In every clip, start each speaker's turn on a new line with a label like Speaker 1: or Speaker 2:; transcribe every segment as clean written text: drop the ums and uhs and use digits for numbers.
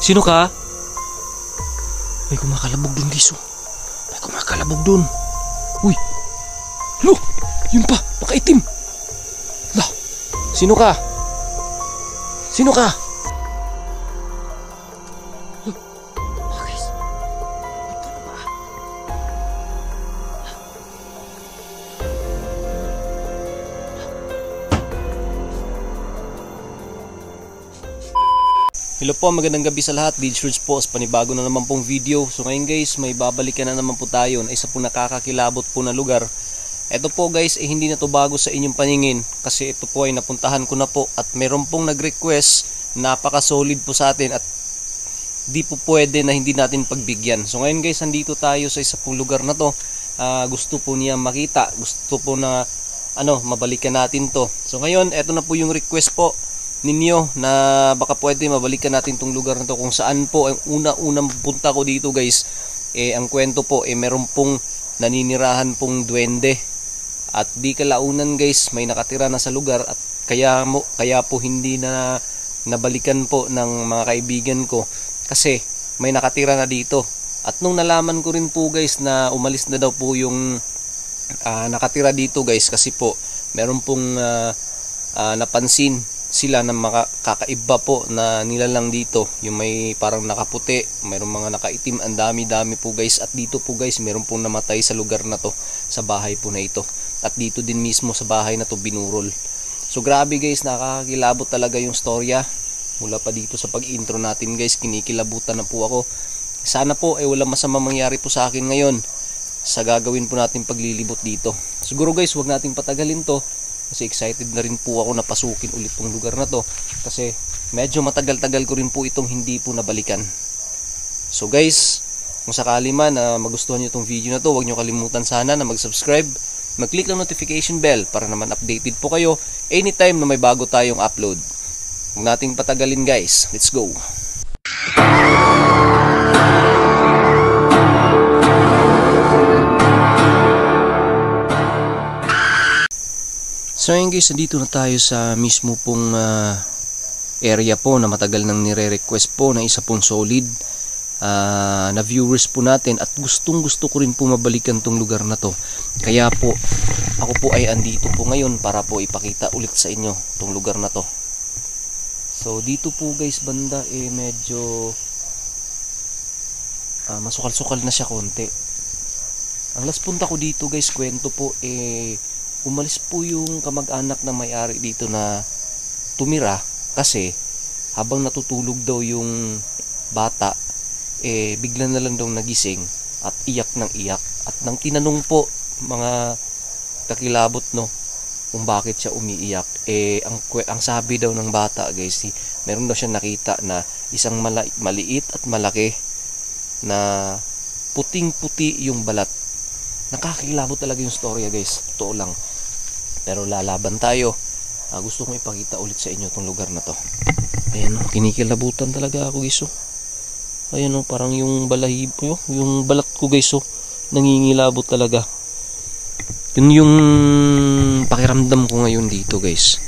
Speaker 1: Sino ka? May kumakalabog dun, guys. May kumakalabog dun. Uy! Lo! Yun pa! Nakaitim! La! Sino ka? Sino ka? Lo! Guys! Ito na ba? Hello po, magandang gabi sa lahat. Didge po sa panibago na naman pong video. So ngayon guys, may babalikan na naman po tayo na isa po nakakakilabot po na lugar. Ito po guys, hindi na to bago sa inyong paningin kasi ito po ay napuntahan ko na po at meron pong nag-request, napaka-solid po sa atin at di po pwede na hindi natin pagbigyan. So ngayon guys, andito tayo sa isa pong lugar na to. Gusto po niya makita, gusto po na mabalikan natin to. So ngayon, ito na po yung request po ninyo na baka pwede mabalikan natin tong lugar na to, kung saan po ang unang punta ko dito guys. Ang kwento po meron pong naninirahan pong duwende at di kalaunan guys may nakatira na sa lugar at kaya po hindi na nabalikan po ng mga kaibigan ko kasi may nakatira na dito. At nung nalaman ko rin po guys na umalis na daw po yung nakatira dito guys, kasi po meron pong napansin sila na kakaiba po na nilalang dito, yung may parang nakaputi, mayroong mga nakaitim, ang dami-dami po guys. At dito po guys, meron pong namatay sa lugar na to, sa bahay po na ito. At dito din mismo sa bahay na to binurol. So grabe guys, nakakakilabot talaga yung storya. Mula pa dito sa pag-intro natin guys, kinikilabutan na po ako. Sana po wala masama mangyari po sa akin ngayon sa gagawin po natin paglilibot dito. Siguro guys, wag nating patagalin to kasi excited na rin po ako na pasukin ulit tong lugar na to kasi medyo matagal-tagal ko rin po itong hindi po nabalikan. So guys, kung sakali man na magustuhan nyo itong video na to, huwag nyo kalimutan sana na mag-subscribe, mag-click ng notification bell para naman updated po kayo anytime na may bago tayong upload. Huwag nating patagalin guys, let's go! So yun guys, dito na tayo sa mismo pong area po na matagal nang nire-request po na isa pong solid na viewers po natin at gustong gusto ko rin po mabalikan tong lugar na to. Kaya po ako po ay andito po ngayon para po ipakita ulit sa inyo tong lugar na to. So dito po guys banda medyo masukal-sukal na siya konti. Ang last punta ko dito guys, kwento po umalis po yung kamag-anak na may-ari dito na tumira kasi habang natutulog daw yung bata bigla na lang daw nagising at iyak ng iyak. At nang tinanong po mga kakilabot kung bakit siya umiiyak, ang sabi daw ng bata guys, meron daw siya nakita na isang maliit at malaki na puting-puti yung balat. Nakakilabot talaga yung storya guys, totoo lang. Pero lalaban tayo. Gusto kong ipakita ulit sa inyo itong lugar na to. Ayan kinikilabutan talaga ako guys. Ayan parang yung balahibo, yung balat ko guys nangingilabot talaga. Yun yung pakiramdam ko ngayon dito guys.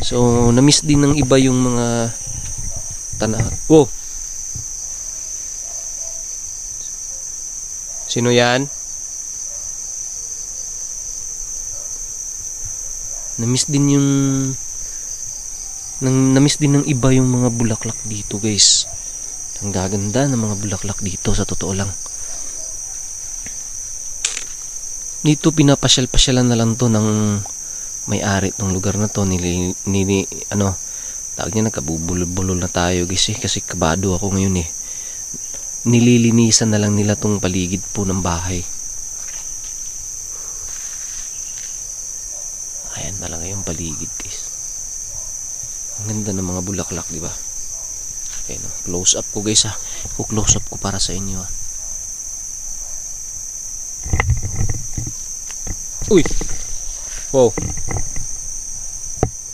Speaker 1: So na-miss din ng iba yung mga Wow! Sino yan? Na-miss din ng iba yung mga bulaklak dito guys. Ang gaganda ng mga bulaklak dito sa totoo lang. Dito pinapasyal-pasyalan na lang to ng may-ari ng lugar na to. Tawag niya, nagkabubulol na tayo guys kasi kabado ako ngayon Nililinisan na lang nila tong paligid po ng bahay. Ayan na lang yung paligid guys. Ang ganda ng mga bulaklak, di ba? Ayan, close up ko guys close up ko para sa inyo Uy! Wow!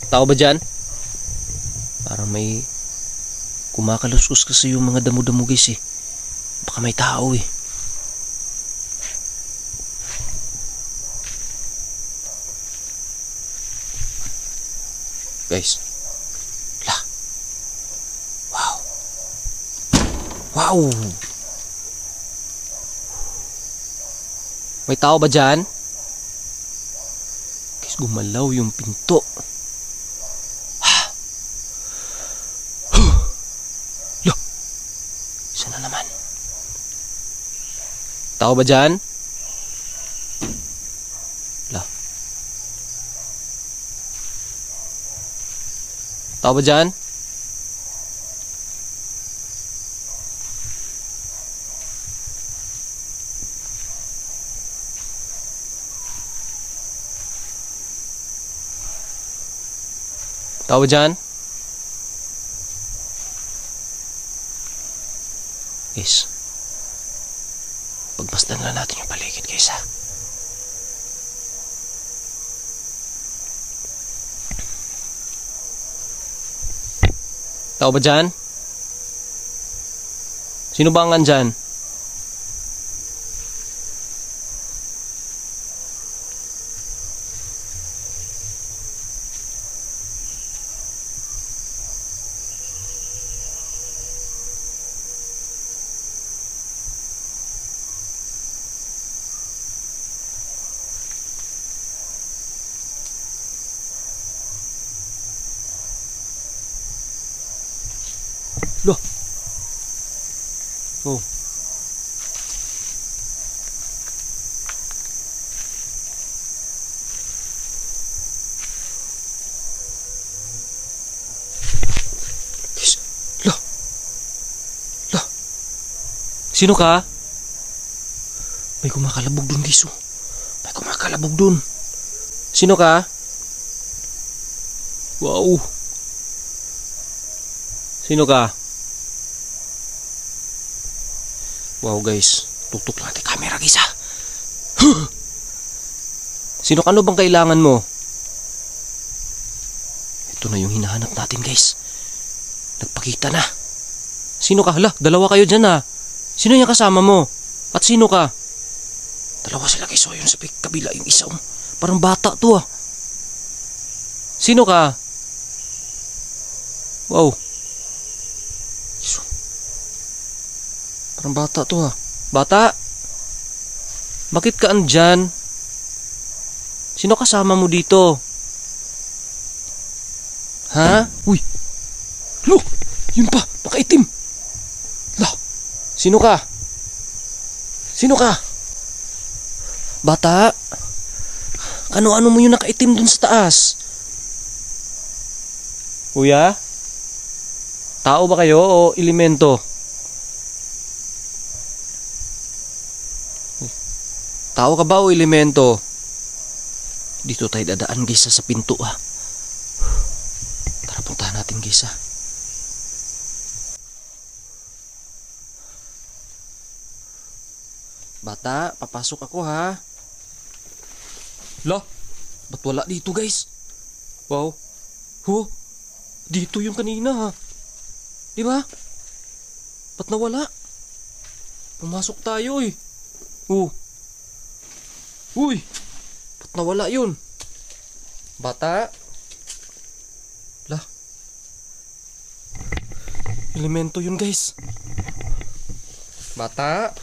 Speaker 1: Tao ba dyan? Parang may kumakaluskus kasi yung mga damo-damo guys Baka may tao guys. Wow. Wow! May tao ba dyan? Guys, gumalaw yung pinto. Lo! Isa na naman. Tao ba dyan? La. Tao ba dyan? Tao ba dyan? Guys, pagmasdan na natin yung paligid, guys, ha. Tao ba dyan? Sino ba ang andyan? Loh. Oh. Yes. Loh. Loh. Sino ka? May kumakalabog dun, guys. May kumakalabog dun. Sino ka? Wow. Sino ka? Wow, guys, tutok natin camera, guys, ha. Sino ka? Ano bang kailangan mo? Ito na yung hinahanap natin, guys. Nagpakita na. Sino ka? Hala, dalawa kayo dyan, ha. Sino yung kasama mo? At sino ka? Dalawa sila, guys. O, yun sa kabila yung isa. Parang bata to, ha. Sino ka? Wow. Parang bata to, ha. Bata? Bakit ka andyan? Sino kasama mo dito? Ha? Uy! Look! Yun pa! Nakaitim! Lah! Sino ka? Sino ka? Bata? Ano-ano mo yung nakaitim dun sa taas? Kuya? Tao ba kayo o elemento? Tao ka ba o elemento? Dito tayo dadaan, guys, sa pinto, ha. Tara, puntahan natin, guys, ha. Bata, papasok ako, ha. Lah, ba't wala dito, guys? Wow. Ho, dito yung kanina, ha. Diba? Ba't nawala? Pumasok tayo, eh. Uy! Ba't nawala yun? Bata? Lah. Elemento yun, guys. Bata?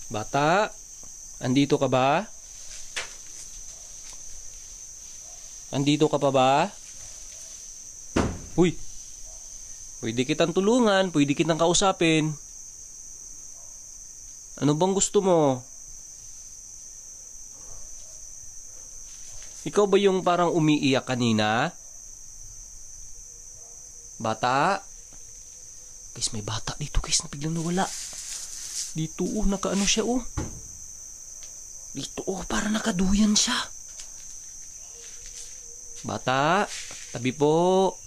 Speaker 1: Bata? Andito ka ba? Andito ka pa ba? Uy! Pwede kitang tulungan, pwede kitang kausapin. Ano bang gusto mo? Ikaw ba yung parang umiiyak kanina? Bata? Guys, may bata dito, guys, na biglang nawala. Dito, nakaano siya, Dito, parang nakaduyan siya. Bata, tabi po.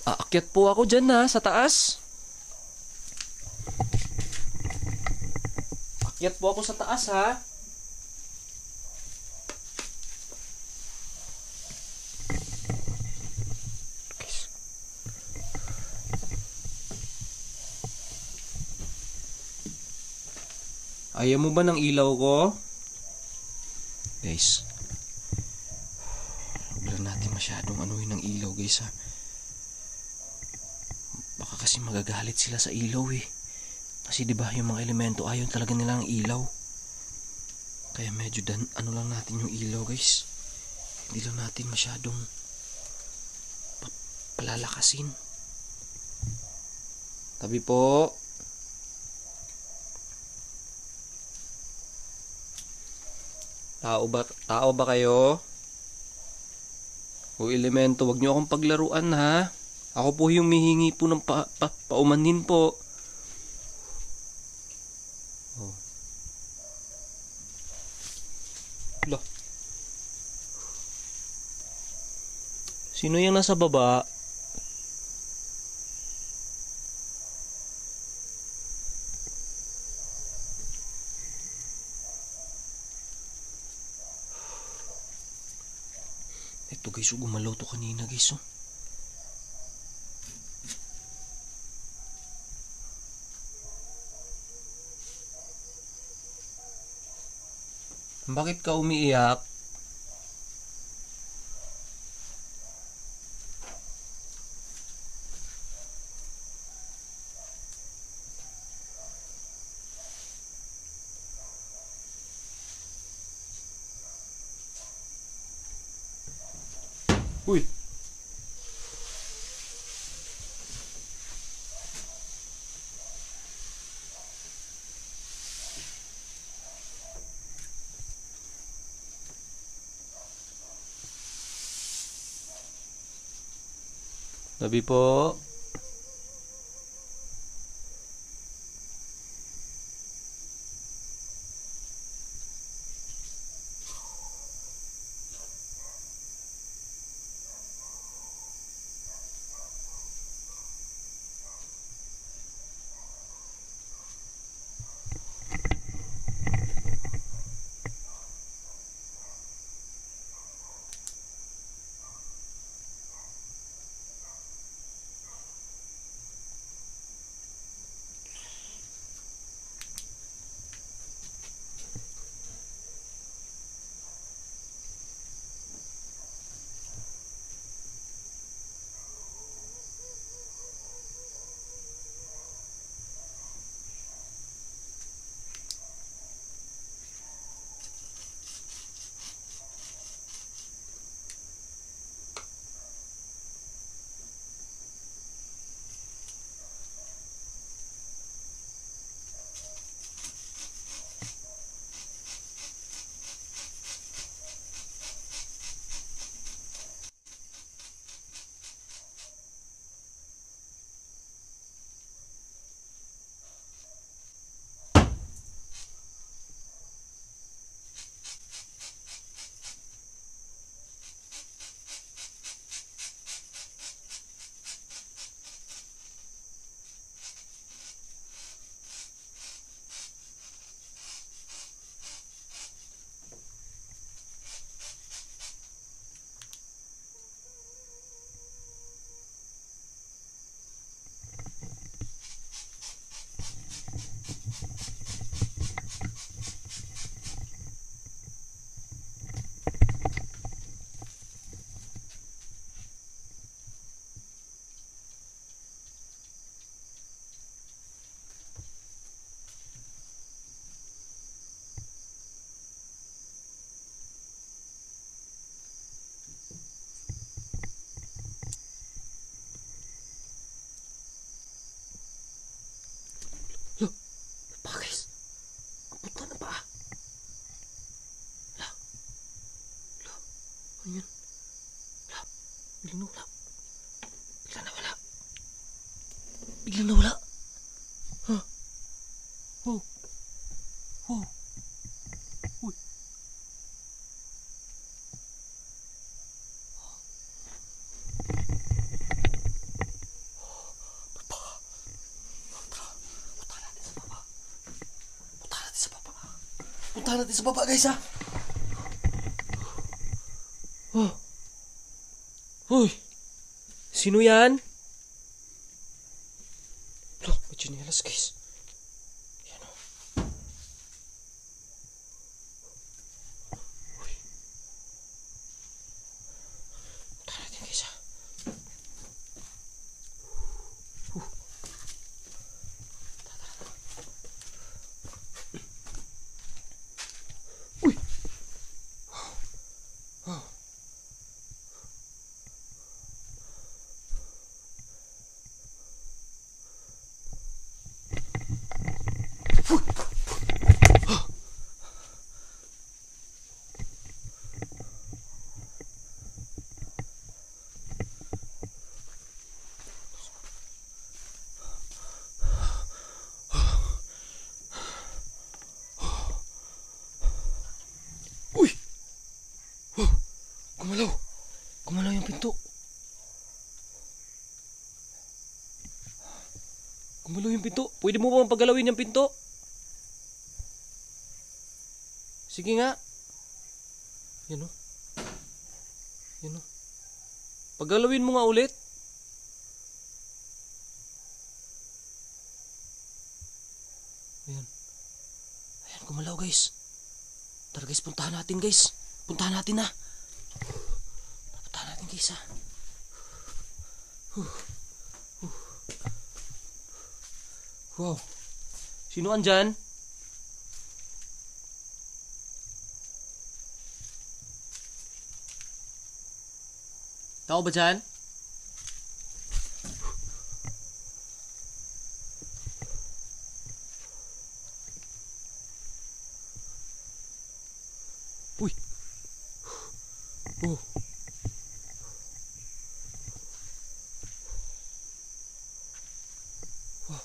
Speaker 1: Aakyat po ako dyan, ha, sa taas. Akyat po ako sa taas, ha. Ayaw mo ba ng ilaw ko? Guys, huwag lang natin masyadong anuhin ng ilaw guys ha. Baka kasi magagalit sila sa ilaw eh. Kasi diba yung mga elemento ayaw talaga nila ng ilaw. Kaya medyo ano lang natin yung ilaw guys. Hindi lang natin masyadong palalakasin. Tabi po. Tao ba kayo? O elemento, wag niyo akong paglaruan ha. Ako po yung mihingi po ng paumanhin po. Oh. Hala. Sino yung nasa baba? Ito guys, gumalaw to kanina guys. Bakit ka umiiyak? Uy! Tabi po. Ayun. Wala. Biglang nawala. Biglang nawala. Biglang nawala. Huh? Oh. Oh. Uy. Punta natin sa baba guys ha. Oh. Uy. Sino yan? Look, may chinelas guys. Yan o. Uy. Punta yung pinto. Gumalaw yung pinto. Pwede mo bang pagalawin yung pinto? Sige nga. Yan o. Yan o. Pagalawin mo nga ulit. Ayan. Ayan, gumalaw guys. Tara guys, puntahan natin guys. Puntahan natin na. Puntahan natin guys ha. Wow. Sino andyan? Tao ba dyan? Uy. Oh. Wow.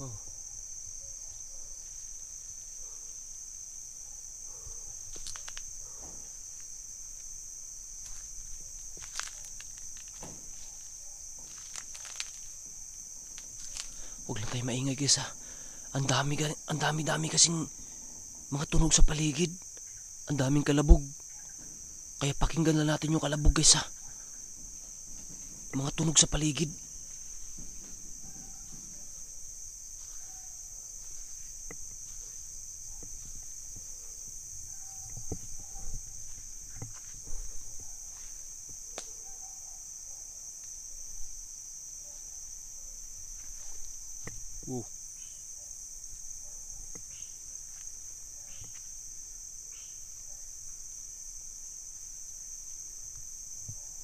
Speaker 1: Wow. Huwag lang tayo maingay guys ha. Ang dami kasing mga tunog sa paligid. Ang daming kalabog. Kaya pakinggan lang natin yung kalabog guys ha. Mga tunog sa paligid. Wow.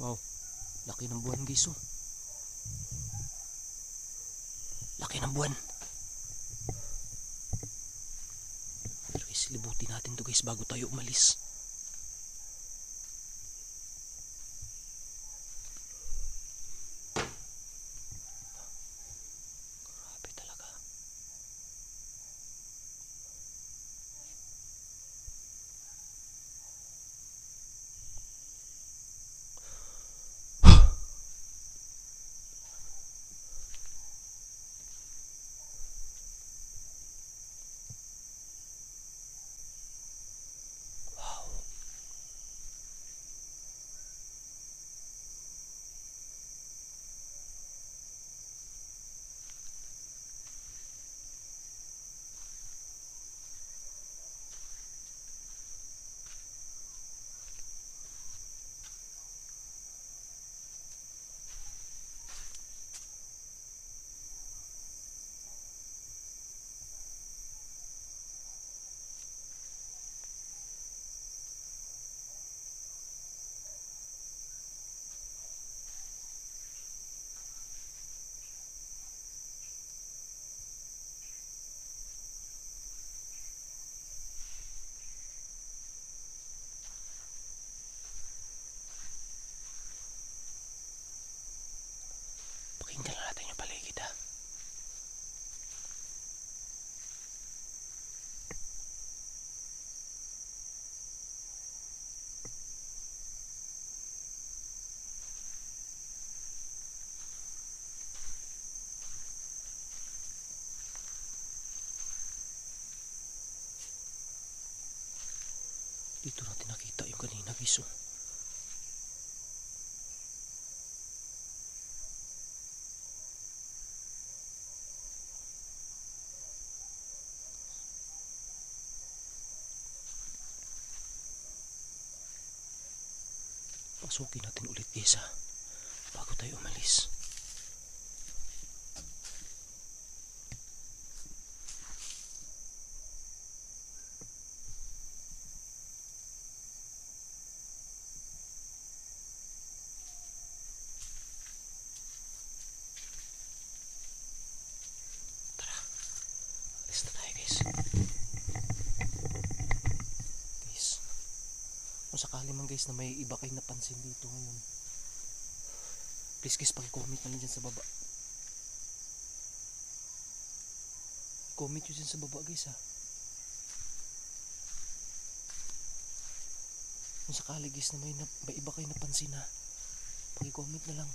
Speaker 1: Wow. Laki ng buwan guys oh. Laki ng buwan. Pero guys, libutin natin to guys bago tayo umalis. Grabe talaga. Pakinggan lang natin yung paligid ha. Dito natin nakita yung kanina guys oh. Pasukin natin ulit guys ha, bago tayo umalis. Tara, alis na tayo guys. Guys, kung sakali man guys na may iba kayo napansin dito ngayon, please guys pag-comment na lang dyan sa baba. Comment nyo dyan sa baba guys ha. Kung sakali guys na may iba kayo napansin ha, paki-comment na lang.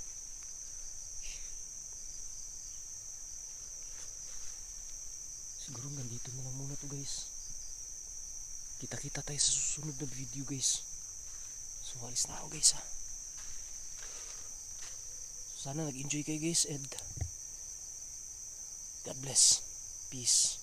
Speaker 1: Siguro ganito na lang muna to guys. Kita-kita tayo sa susunod na video guys. So alis na ako guys ha. Sana nag-enjoy kayo guys and God bless. Peace.